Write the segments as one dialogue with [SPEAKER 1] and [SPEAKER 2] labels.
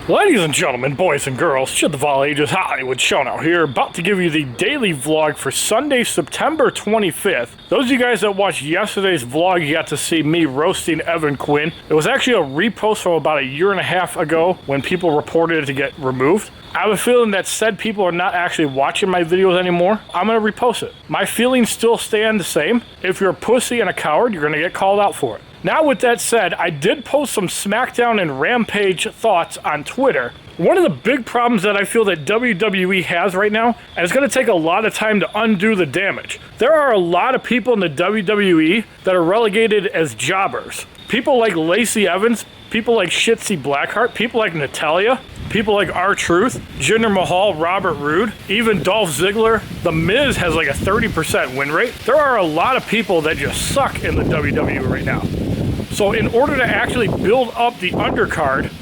[SPEAKER 1] Ladies and gentlemen, boys and girls, shit of all ages, HollywoodShono here, about to give you the daily vlog for Sunday, September 25th. Those of you guys that watched yesterday's vlog, you got to see me roasting Evan Quinn. It was actually a repost from about a year and a half ago when people reported it to get removed. I have a feeling that said people are not actually watching my videos anymore. I'm going to repost it. My feelings still stand the same. If you're a pussy and a coward, you're going to get called out for it. Now, with that said, I did post some Smackdown and Rampage thoughts on Twitter. One of the big problems that I feel that WWE has right now, and it's going to take a lot of time to undo the damage. There are a lot of people in the WWE that are relegated as jobbers. People like Lacey Evans, people like Shitzy Blackheart, people like Natalya, people like R-Truth, Jinder Mahal, Robert Roode, even Dolph Ziggler. The Miz has like a 30% win rate. There are a lot of people that just suck in the WWE right now. So in order to actually build up the undercard,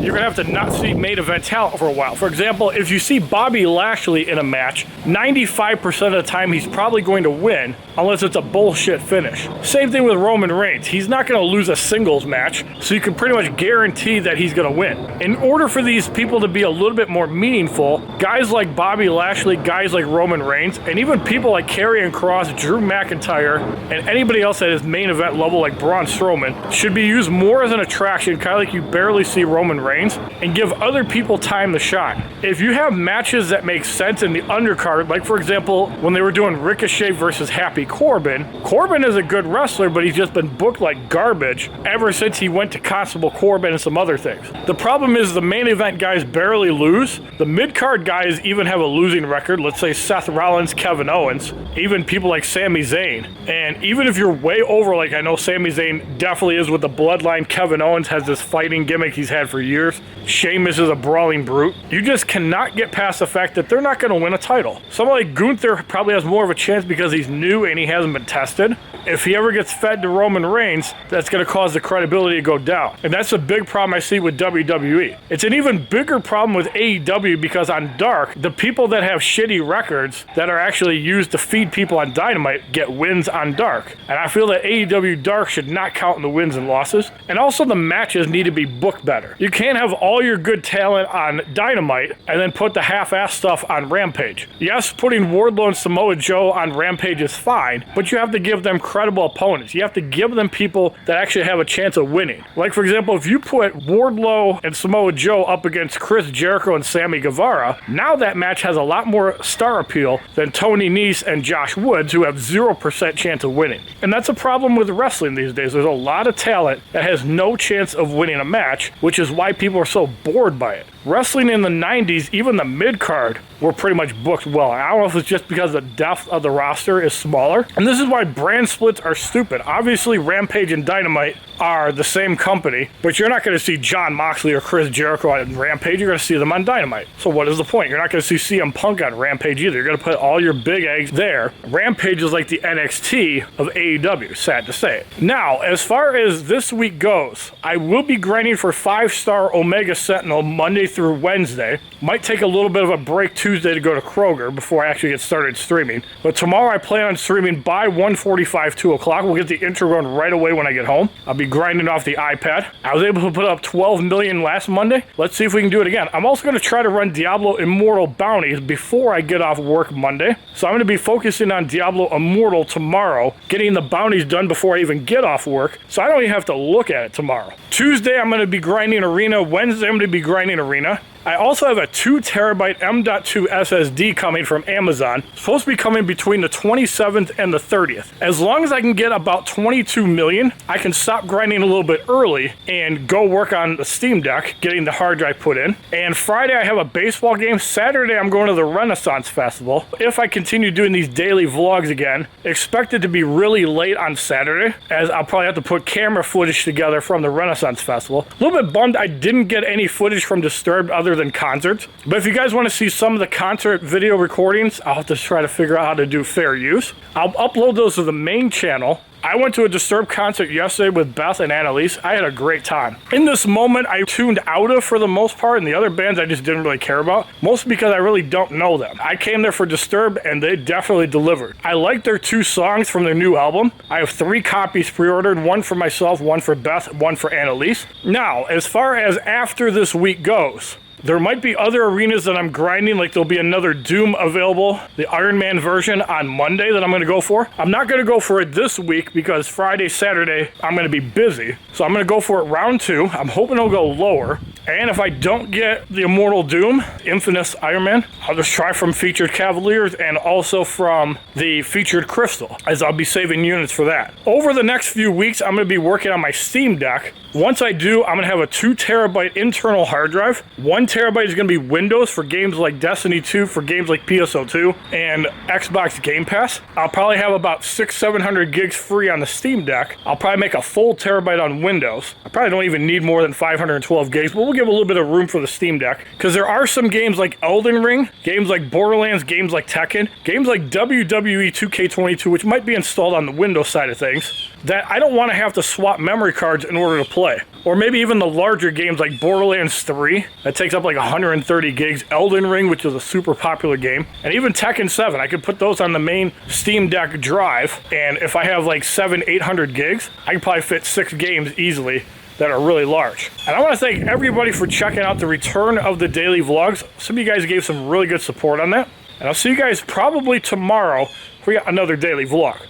[SPEAKER 1] you're going to have to not see main event talent for a while. For example, if you see Bobby Lashley in a match, 95% of the time he's probably going to win, unless it's a bullshit finish. Same thing with Roman Reigns. He's not going to lose a singles match, so you can pretty much guarantee that he's going to win. In order for these people to be a little bit more meaningful, guys like Bobby Lashley, guys like Roman Reigns, and even people like Karrion Kross, Drew McIntyre, and anybody else that is main event level like Braun Strowman should be used more as an attraction, kind of like you barely see Roman Reigns, and give other people time to shine. If you have matches that make sense in the undercard, like for example, when they were doing Ricochet versus Happy Corbin, Corbin is a good wrestler, but he's just been booked like garbage ever since he went to Constable Corbin and some other things. The problem is the main event guys barely lose. The mid-card guys even have a losing record. Let's say Seth Rollins, Kevin Owens, even people like Sami Zayn. And even if you're way over, like I know Sami Zayn definitely is with the bloodline, Kevin Owens has this fighting gimmick he's had for years. Sheamus is a brawling brute. You just cannot get past the fact that they're not going to win a title. Someone like Gunther probably has more of a chance because he's new and he hasn't been tested. If he ever gets fed to Roman Reigns, that's going to cause the credibility to go down. And that's a big problem I see with WWE. It's an even bigger problem with AEW because on Dark, the people that have shitty records that are actually used to feed people on Dynamite get wins on Dark. And I feel that AEW Dark should not count in the wins and losses. And also the matches need to be booked better. You can't have all your good talent on Dynamite and then put the half-ass stuff on Rampage. Yes, putting Wardlow and Samoa Joe on Rampage is fine, but you have to give them credible opponents. You have to give them people that actually have a chance of winning. Like, for example, if you put Wardlow and Samoa Joe up against Chris Jericho and Sammy Guevara, now that match has a lot more star appeal than Tony Nese and Josh Woods, who have 0% chance of winning. And that's a problem with wrestling these days. There's a lot of talent that has no chance of winning a match, which is why people are so bored by it. Wrestling in the 90s, even the mid-card, were pretty much booked well. I don't know if it's just because the depth of the roster is smaller. And this is why brand splits are stupid. Obviously, Rampage and Dynamite are the same company, but you're not going to see Jon Moxley or Chris Jericho on Rampage. You're going to see them on Dynamite. So what is the point? You're not going to see CM Punk on Rampage either. You're going to put all your big eggs there. Rampage is like the NXT of AEW, sad to say. Now, as far as this week goes, I will be grinding for 5-star Omega Sentinel Monday through Wednesday. Might take a little bit of a break Tuesday to go to Kroger before I actually get started streaming. But tomorrow I plan on streaming by 1:45, 2 o'clock. We'll get the intro going right away when I get home. I'll be grinding off the iPad. I was able to put up 12 million last Monday. Let's see if we can do it again. I'm also going to try to run Diablo Immortal bounties before I get off work Monday. So I'm going to be focusing on Diablo Immortal tomorrow, getting the bounties done before I even get off work, so I don't even have to look at it tomorrow. Tuesday I'm going to be grinding Arena. Wednesday I'm going to be grinding Arena. I also have a 2 terabyte M.2 SSD coming from Amazon. It's supposed to be coming between the 27th and the 30th. As long as I can get about 22 million, I can stop grinding a little bit early and go work on the Steam Deck, getting the hard drive put in. And Friday I have a baseball game. Saturday I'm going to the Renaissance Festival. If I continue doing these daily vlogs again, expect it to be really late on Saturday, as I'll probably have to put camera footage together from the Renaissance Festival. A little bit bummed I didn't get any footage from Disturbed other than concerts. But if you guys want to see some of the concert video recordings, I'll have to try to figure out how to do fair use. I'll upload those to the main channel. I went to a Disturbed concert yesterday with Beth and Annalise. I had a great time. In this moment, I tuned out of for the most part, and the other bands I just didn't really care about, mostly because I really don't know them. I came there for Disturbed, and they definitely delivered. I like their 2 songs from their new album. I have 3 copies pre-ordered, one for myself, one for Beth, one for Annalise. Now, as far as after this week goes, there might be other arenas that I'm grinding, like there'll be another Doom available, the Iron Man version on Monday that I'm going to go for. I'm not going to go for it this week because Friday, Saturday, I'm going to be busy. So I'm going to go for it round 2. I'm hoping it'll go lower. And if I don't get the Immortal Doom, Infamous Iron Man, I'll just try from Featured Cavaliers and also from the Featured Crystal, as I'll be saving units for that. Over the next few weeks, I'm going to be working on my Steam Deck. Once I do, I'm going to have a 2 terabyte internal hard drive. 1 terabyte is going to be Windows for games like Destiny 2, for games like PSO2, and Xbox Game Pass. I'll probably have about 600-700 gigs free on the Steam Deck. I'll probably make a full terabyte on Windows. I probably don't even need more than 512 gigs, but we'll give a little bit of room for the Steam Deck, because there are some games like Elden Ring, games like Borderlands, games like Tekken, games like WWE 2K22, which might be installed on the Windows side of things, that I don't want to have to swap memory cards in order to play. Or maybe even the larger games like Borderlands 3, that takes up like 130 gigs, Elden Ring, which is a super popular game, and even Tekken 7. I could put those on the main Steam Deck drive, and if I have like 700-800 gigs, I can probably fit 6 games easily that are really large. And I want to thank everybody for checking out the return of the daily vlogs. Some of you guys gave some really good support on that, and I'll see you guys probably tomorrow for yet another daily vlog.